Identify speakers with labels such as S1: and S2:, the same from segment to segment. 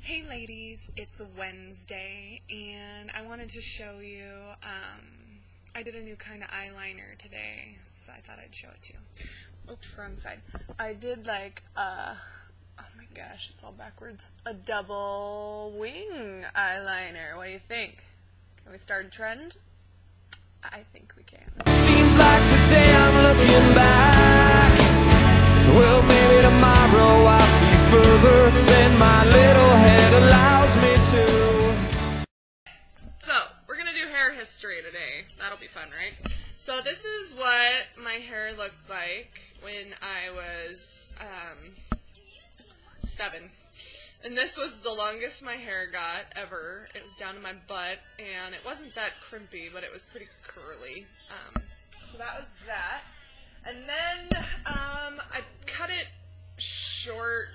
S1: Hey ladies, it's Wednesday, and I wanted to show you, I did a new kind of eyeliner today, so I thought I'd show it to you. Oops, wrong side. I did like, oh my gosh, it's all backwards, a double wing eyeliner. What do you think? Can we start a trend? I think we can.
S2: Seems like today I'm looking back. Well, maybe tomorrow I'll see further than my little head allows me to.
S1: So, we're going to do hair history today. That'll be fun, right? So this is what my hair looked like when I was 7. And this was the longest my hair got ever. It was down to my butt, and it wasn't that crimpy, but it was pretty curly. So that was that. And then I cut it short.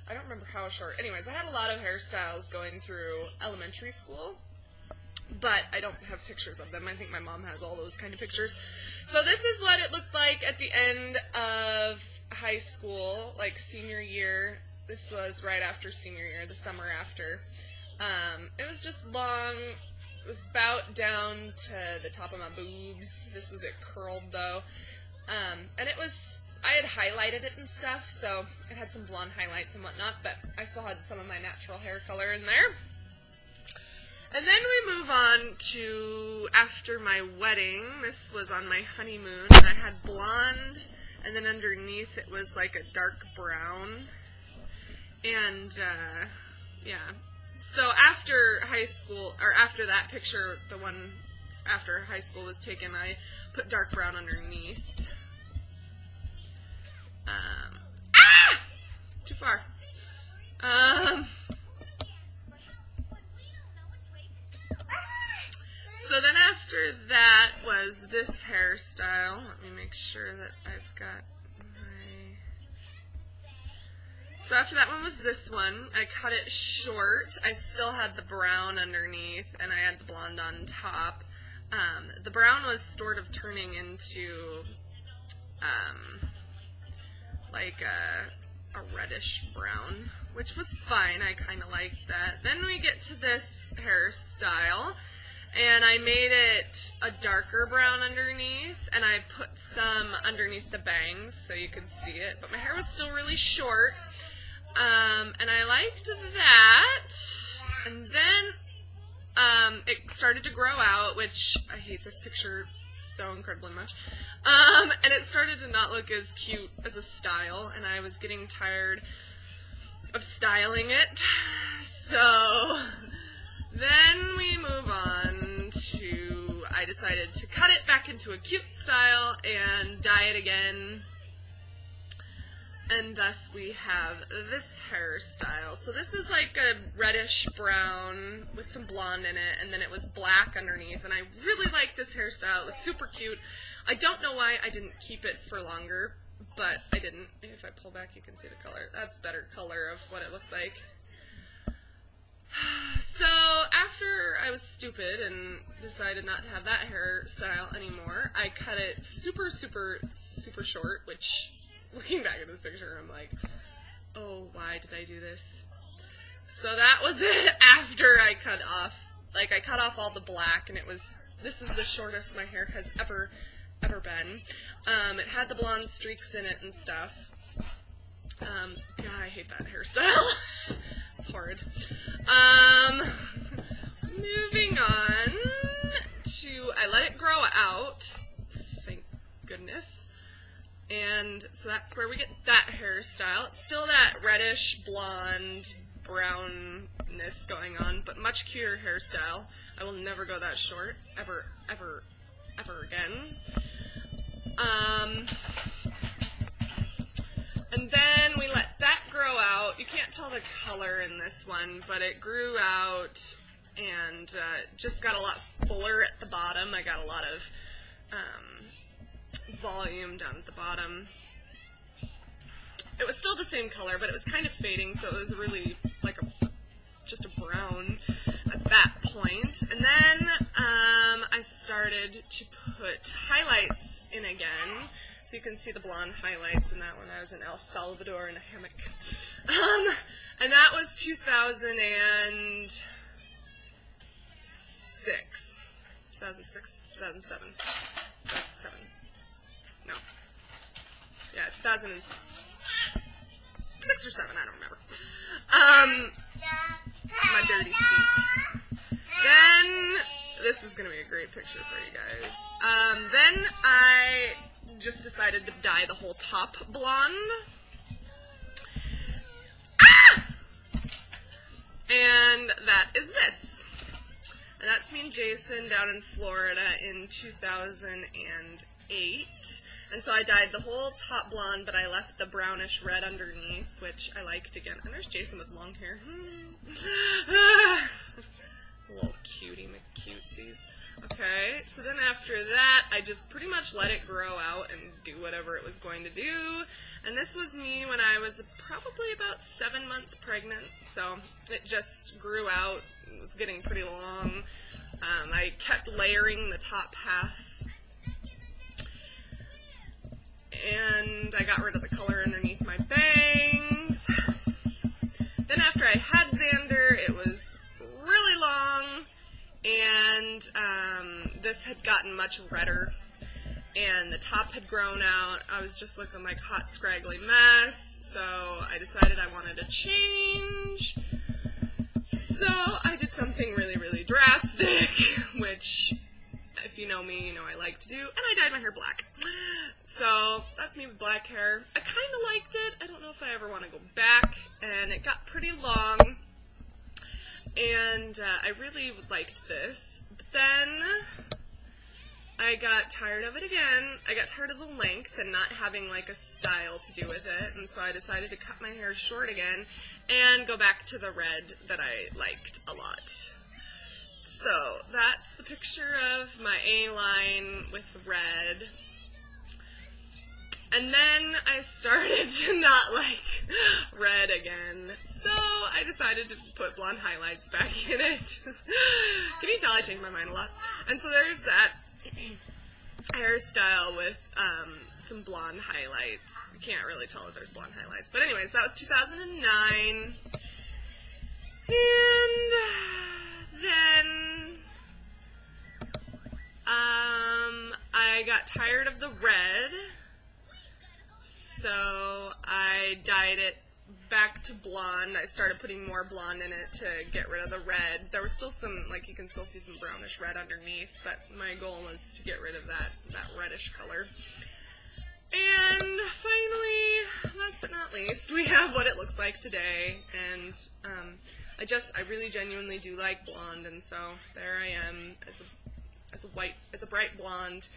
S1: I don't remember how short. Anyways, I had a lot of hairstyles going through elementary school, but I don't have pictures of them. I think my mom has all those kind of pictures. So this is what it looked like at the end of high school, like senior year. This was right after senior year, the summer after. It was just long. It was about down to the top of my boobs. This was it curled though. And it was, I had highlighted it and stuff, so it had some blonde highlights and whatnot, but I still had some of my natural hair color in there. And then we move on to after my wedding. This was on my honeymoon, and I had blonde, and then underneath it was like a dark brown. And, yeah. So after high school, or after that picture, the one after high school was taken, I put dark brown underneath. Too far. So then after that was this hairstyle. Let me make sure that I've got my... So after that one was this one. I cut it short. I still had the brown underneath, and I had the blonde on top. The brown was sort of turning into like a reddish brown, which was fine. I kind of liked that. Then we get to this hairstyle, and I made it a darker brown underneath, and I put some underneath the bangs so you could see it, but my hair was still really short, and I liked that. And then it started to grow out, which I hate this picture so incredibly much. And it started to not look as cute as a style, and I was getting tired of styling it. So then we move on to, I decided to cut it back into a cute style and dye it again. And thus we have this hairstyle. So this is like a reddish brown with some blonde in it, and then it was black underneath. And I really like this hairstyle. It was super cute. I don't know why I didn't keep it for longer, but I didn't. If I pull back, you can see the color. That's better color of what it looked like. So after I was stupid and decided not to have that hairstyle anymore, I cut it super, super, super short, which... Looking back at this picture, I'm like, oh, why did I do this? So that was it after I cut off, like, I cut off all the black, and it was, this is the shortest my hair has ever been. It had the blonde streaks in it and stuff. God, I hate that hairstyle. It's horrid. Moving on to, I let it grow out, thank goodness. And so that's where we get that hairstyle. It's still that reddish, blonde, brownness going on, but much cuter hairstyle. I will never go that short, ever, ever, ever again. And then we let that grow out. You can't tell the color in this one, but it grew out and just got a lot fuller at the bottom. I got a lot of... volume down at the bottom. It was still the same color, but it was kind of fading, so it was really like just a brown at that point. And then I started to put highlights in again, so you can see the blonde highlights in that one. I was in El Salvador in a hammock. And that was 2006. 2006? 2007. 2007. No. Yeah, 2006 or 7, I don't remember. My dirty feet. Then, this is going to be a great picture for you guys. Then I just decided to dye the whole top blonde. And that is this. And that's me and Jason down in Florida in 2008. And so I dyed the whole top blonde, but I left the brownish red underneath, which I liked again. And there's Jason with long hair. Little cutie McCutesies. Okay, so then after that, I just pretty much let it grow out and do whatever it was going to do. And this was me when I was probably about 7 months pregnant, so it just grew out. It was getting pretty long. I kept layering the top half, and I got rid of the color underneath my bangs. Then after I had Xander, it was really long, and this had gotten much redder, and the top had grown out. I was just looking like a hot, scraggly mess, so I decided I wanted to change. So I did something really, really drastic, which, if you know me, you know I like to do, and I dyed my hair black. So that's me with black hair. I kind of liked it. I don't know if I ever want to go back, and it got pretty long. And I really liked this, but then I got tired of it again. I got tired of the length and not having like a style to do with it, and so I decided to cut my hair short again and go back to the red that I liked a lot. So that's the picture of my A-line with red. And then I started to not like red again, so I decided to put blonde highlights back in it. Can you tell I changed my mind a lot? And so there's that hairstyle with some blonde highlights. You can't really tell if there's blonde highlights. But anyways, that was 2009. And then I got tired of the red. So I dyed it back to blonde. I started putting more blonde in it to get rid of the red. There was still some, like, you can still see some brownish red underneath, but my goal was to get rid of that reddish color. And finally, last but not least, we have what it looks like today. And I really genuinely do like blonde, and so there I am as a bright blonde.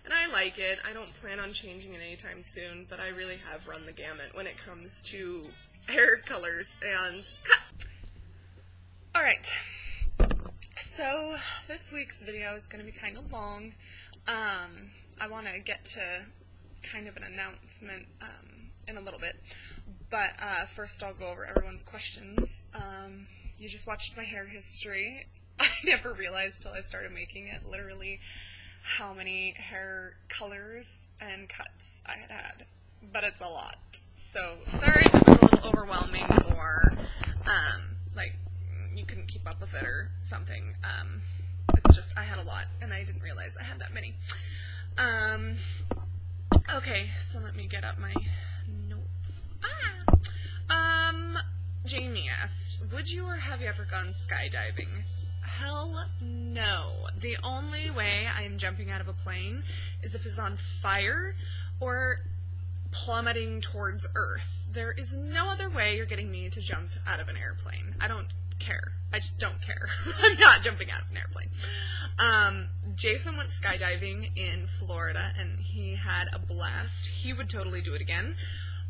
S1: And I like it. I don't plan on changing it anytime soon, but I really have run the gamut when it comes to hair colors and cut. Alright, so this week's video is going to be kind of long. I want to get to kind of an announcement in a little bit, but first I'll go over everyone's questions. You just watched my hair history. I never realized till I started making it, literally, how many hair colors and cuts I had, but it's a lot. So sorry if it was a little overwhelming, or like you couldn't keep up with it or something. It's just I had a lot and I didn't realize I had that many. Okay, so let me get up my notes. Jamie asked, would you or have you ever gone skydiving? Hell no. The only way I am jumping out of a plane is if it's on fire or plummeting towards Earth. There is no other way you're getting me to jump out of an airplane. I don't care. I just don't care. I'm not jumping out of an airplane. Jason went skydiving in Florida and he had a blast. He would totally do it again,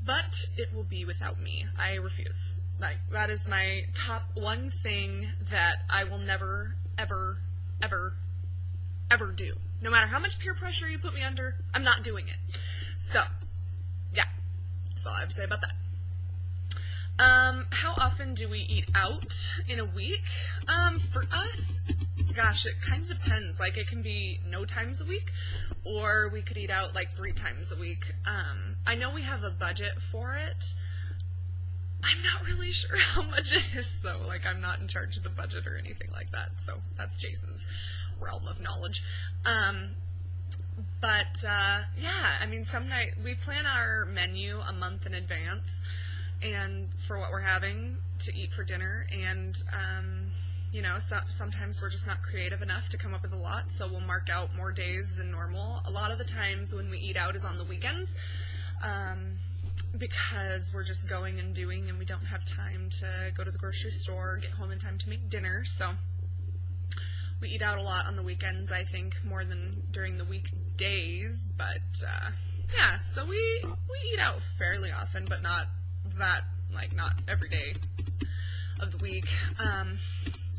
S1: but it will be without me. I refuse. Like, that is my top one thing that I will never, ever, ever, ever do. No matter how much peer pressure you put me under, I'm not doing it. So, yeah. That's all I have to say about that. How often do we eat out in a week? For us, gosh, it kind of depends. Like, it can be no times a week, or we could eat out like 3 times a week. I know we have a budget for it, I'm not really sure how much it is, though. Like, I'm not in charge of the budget or anything like that, so that's Jason's realm of knowledge. Yeah, I mean, some night we plan our menu a month in advance, and for what we're having to eat for dinner, and you know, sometimes we're just not creative enough to come up with a lot, so we'll mark out more days than normal. A lot of the times when we eat out is on the weekends, because we're just going and doing, and we don't have time to go to the grocery store, get home in time to make dinner, so we eat out a lot on the weekends, I think, more than during the weekdays, but yeah, so we eat out fairly often, but not that, like, not every day of the week.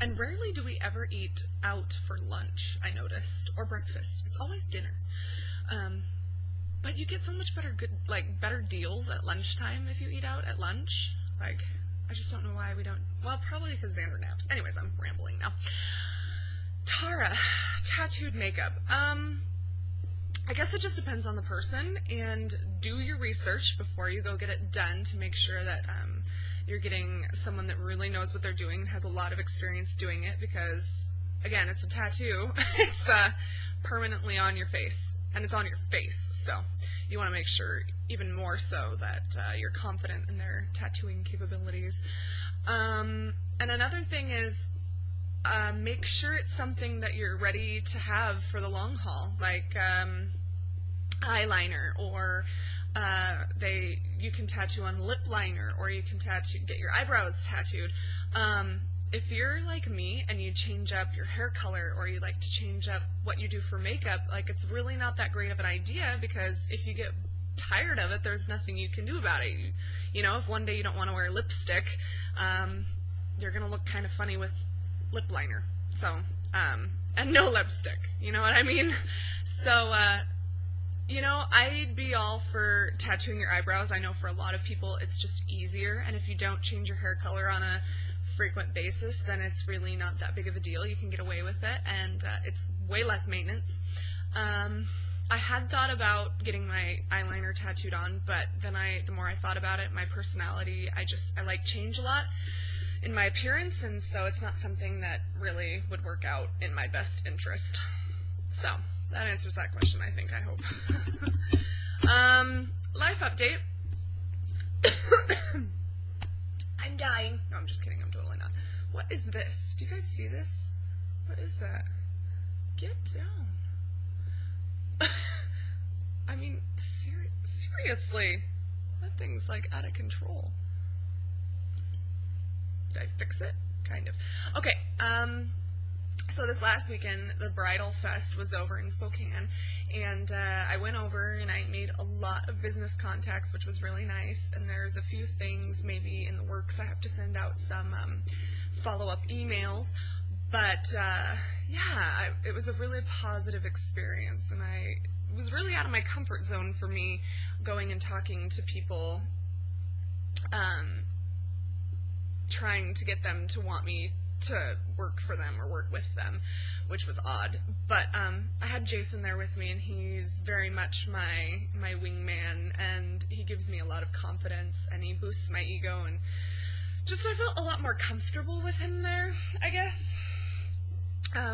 S1: And rarely do we ever eat out for lunch, I noticed, or breakfast. It's always dinner. But you get so much better deals at lunchtime if you eat out at lunch. Like, I just don't know why we don't. Well, probably because Xander naps. Anyways, I'm rambling now. Tara, tattooed makeup. I guess it just depends on the person, and do your research before you go get it done to make sure that you're getting someone that really knows what they're doing and has a lot of experience doing it, because, again, it's a tattoo. It's permanently on your face, and it's on your face, so you want to make sure, even more so, that you're confident in their tattooing capabilities. And another thing is, make sure it's something that you're ready to have for the long haul, like eyeliner, or you can tattoo on lip liner, or you can get your eyebrows tattooed. If you're like me and you change up your hair color, or you like to change up what you do for makeup, like, it's really not that great of an idea, because if you get tired of it, there's nothing you can do about it. You know, if one day you don't want to wear lipstick, you're going to look kind of funny with lip liner, so, and no lipstick, you know what I mean? So, you know, I'd be all for tattooing your eyebrows. I know for a lot of people it's just easier, and if you don't change your hair color on a frequent basis, then it's really not that big of a deal. You can get away with it, and it's way less maintenance. I had thought about getting my eyeliner tattooed on, but then the more I thought about it, my personality, I like change a lot in my appearance, and so it's not something that really would work out in my best interest. So, that answers that question, I think, I hope. Life update. I'm dying. No, I'm just kidding, I'm totally not. What is this? Do you guys see this? What is that? Get down. I mean, seriously. That thing's, like, out of control. Did I fix it? Kind of. Okay, so this last weekend, the Bridal Fest was over in Spokane, and I went over and I made a lot of business contacts, which was really nice, and there's a few things maybe in the works. I have to send out some follow-up emails, but yeah, it was a really positive experience, and it was really out of my comfort zone for me, going and talking to people, trying to get them to want me to work for them or work with them, which was odd. But I had Jason there with me, and he's very much my wingman, and he gives me a lot of confidence, and he boosts my ego, and just I felt a lot more comfortable with him there, I guess,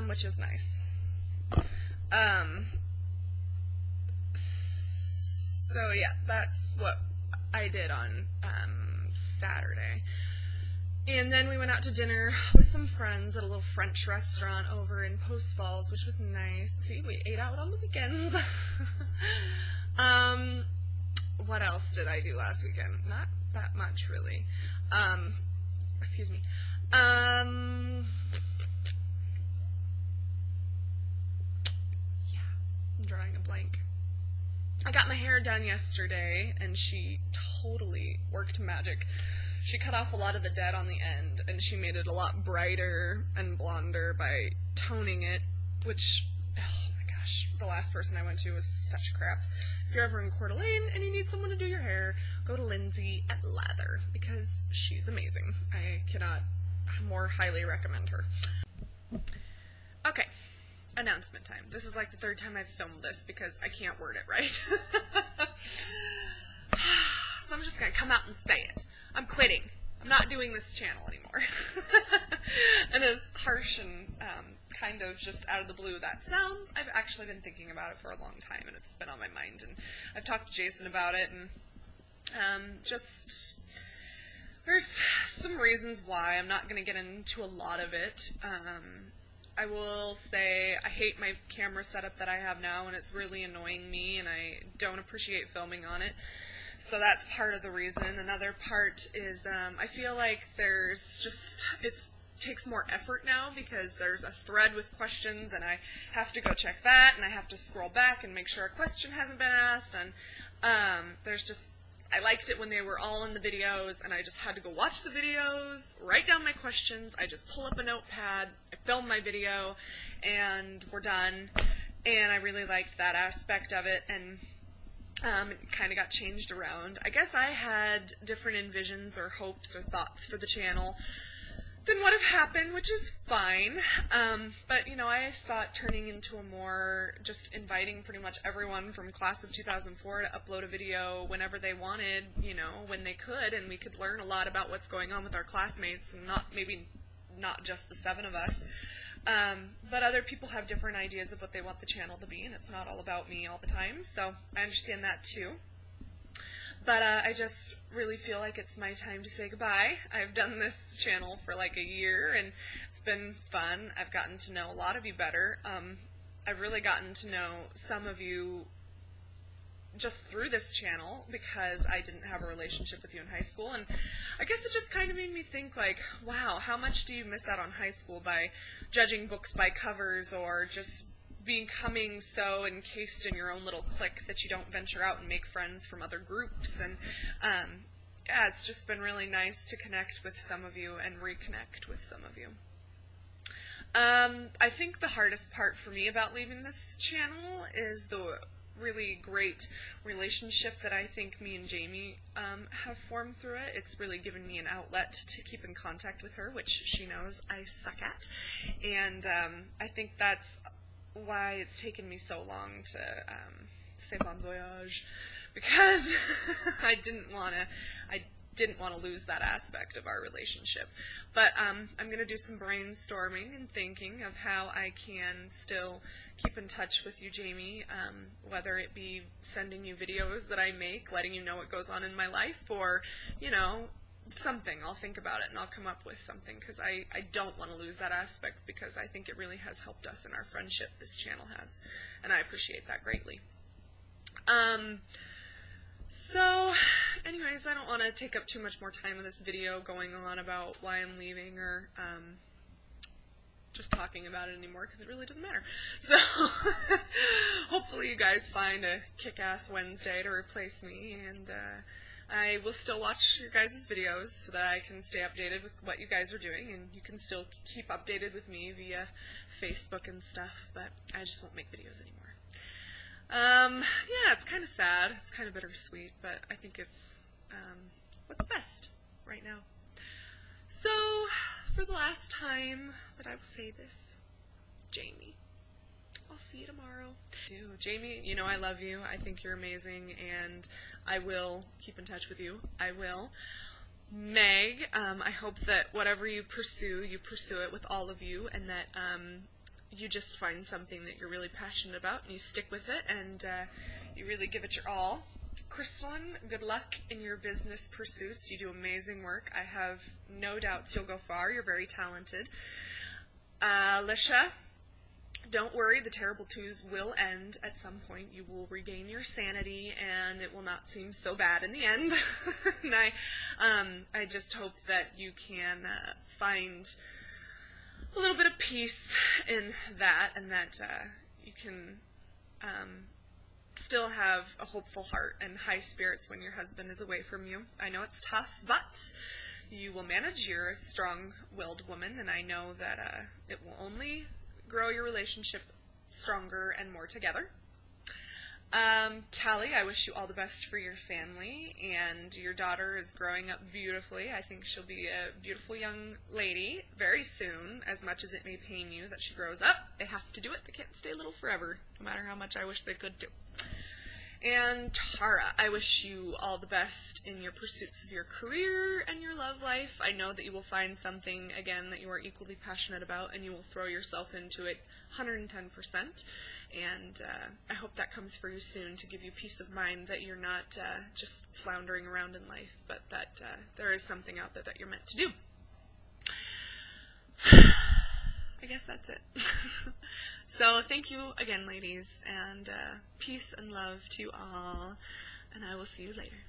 S1: which is nice. So yeah, that's what I did on Saturday. And then we went out to dinner with some friends at a little French restaurant over in Post Falls, which was nice. See, we ate out on the weekends. What else did I do last weekend? Not that much, really. Excuse me. Yeah, I'm drawing a blank. I got my hair done yesterday, and she totally worked magic. She cut off a lot of the dead on the end, and she made it a lot brighter and blonder by toning it, which, oh my gosh, the last person I went to was such crap. If you're ever in Coeur d'Alene and you need someone to do your hair, go to Lindsay at Lather, because she's amazing. I cannot more highly recommend her. Okay, announcement time. This is like the third time I've filmed this because I can't word it right. So I'm just going to come out and say it. I'm quitting. I'm not doing this channel anymore. And as harsh and kind of just out of the blue that sounds, I've actually been thinking about it for a long time, and it's been on my mind, and I've talked to Jason about it, and just there's some reasons why. I'm not going to get into a lot of it. I will say I hate my camera setup that I have now, and it's really annoying me, and I don't appreciate filming on it. So that's part of the reason. Another part is I feel like it takes more effort now because there's a thread with questions, and I have to go check that, and I have to scroll back and make sure a question hasn't been asked, and I liked it when they were all in the videos, and I just had to go watch the videos, write down my questions, I just pull up a notepad, I film my video, and we're done, and I really liked that aspect of it, and it kind of got changed around. I guess I had different envisions or hopes or thoughts for the channel than what have happened, which is fine. But, you know, I saw it turning into a more just inviting pretty much everyone from class of 2004 to upload a video whenever they wanted, you know, when they could, and we could learn a lot about what's going on with our classmates, and not just the 7 of us. But other people have different ideas of what they want the channel to be, and it's not all about me all the time, so I understand that too. But I just really feel like it's my time to say goodbye. I've done this channel for like a year, and it's been fun. I've gotten to know a lot of you better. I've really gotten to know some of you just through this channel because I didn't have a relationship with you in high school, and I guess it just kind of made me think like, wow, how much do you miss out on high school by judging books by covers or just becoming so encased in your own little clique that you don't venture out and make friends from other groups. And yeah, it's just been really nice to connect with some of you and reconnect with some of you. I think the hardest part for me about leaving this channel is the really great relationship that I think me and Jamie have formed through it. It's really given me an outlet to keep in contact with her, which she knows I suck at, and I think that's why it's taken me so long to say bon voyage, because I didn't want to lose that aspect of our relationship. But I'm going to do some brainstorming and thinking of how I can still keep in touch with you, Jamie, whether it be sending you videos that I make, letting you know what goes on in my life, or, you know, something. I'll think about it and I'll come up with something, because I don't want to lose that aspect, because I think it really has helped us in our friendship, this channel has, and I appreciate that greatly. So, anyways, I don't want to take up too much more time with this video going on about why I'm leaving, or just talking about it anymore, because it really doesn't matter. So, hopefully you guys find a kick-ass Wednesday to replace me, and I will still watch your guys' videos so that I can stay updated with what you guys are doing, and you can still keep updated with me via Facebook and stuff, but I just won't make videos anymore. Yeah, it's kind of sad. It's kind of bittersweet, but I think it's what's best right now. So, for the last time that I will say this, Jamie, I'll see you tomorrow. Jamie, you know I love you. I think you're amazing, and I will keep in touch with you. I will. Meg, I hope that whatever you pursue it with all of you, and that you just find something that you're really passionate about, and you stick with it, and you really give it your all. Crystalline, good luck in your business pursuits. You do amazing work. I have no doubts you'll go far. You're very talented. Alicia, don't worry, the terrible twos will end at some point. You will regain your sanity, and it will not seem so bad in the end. And I just hope that you can find a little bit of peace in that, and that you can still have a hopeful heart and high spirits when your husband is away from you. I know it's tough, but you will manage. You're a strong-willed woman, and I know that it will only grow your relationship stronger and more together. Callie, I wish you all the best for your family, and your daughter is growing up beautifully. I think she'll be a beautiful young lady very soon, as much as it may pain you that she grows up. They have to do it. They can't stay little forever, no matter how much I wish they could do. And Tara, I wish you all the best in your pursuits of your career and your love life. I know that you will find something, again, that you are equally passionate about, and you will throw yourself into it 110%. And I hope that comes for you soon to give you peace of mind that you're not just floundering around in life, but that there is something out there that you're meant to do. I guess that's it. So thank you again, ladies, and peace and love to you all, and I will see you later.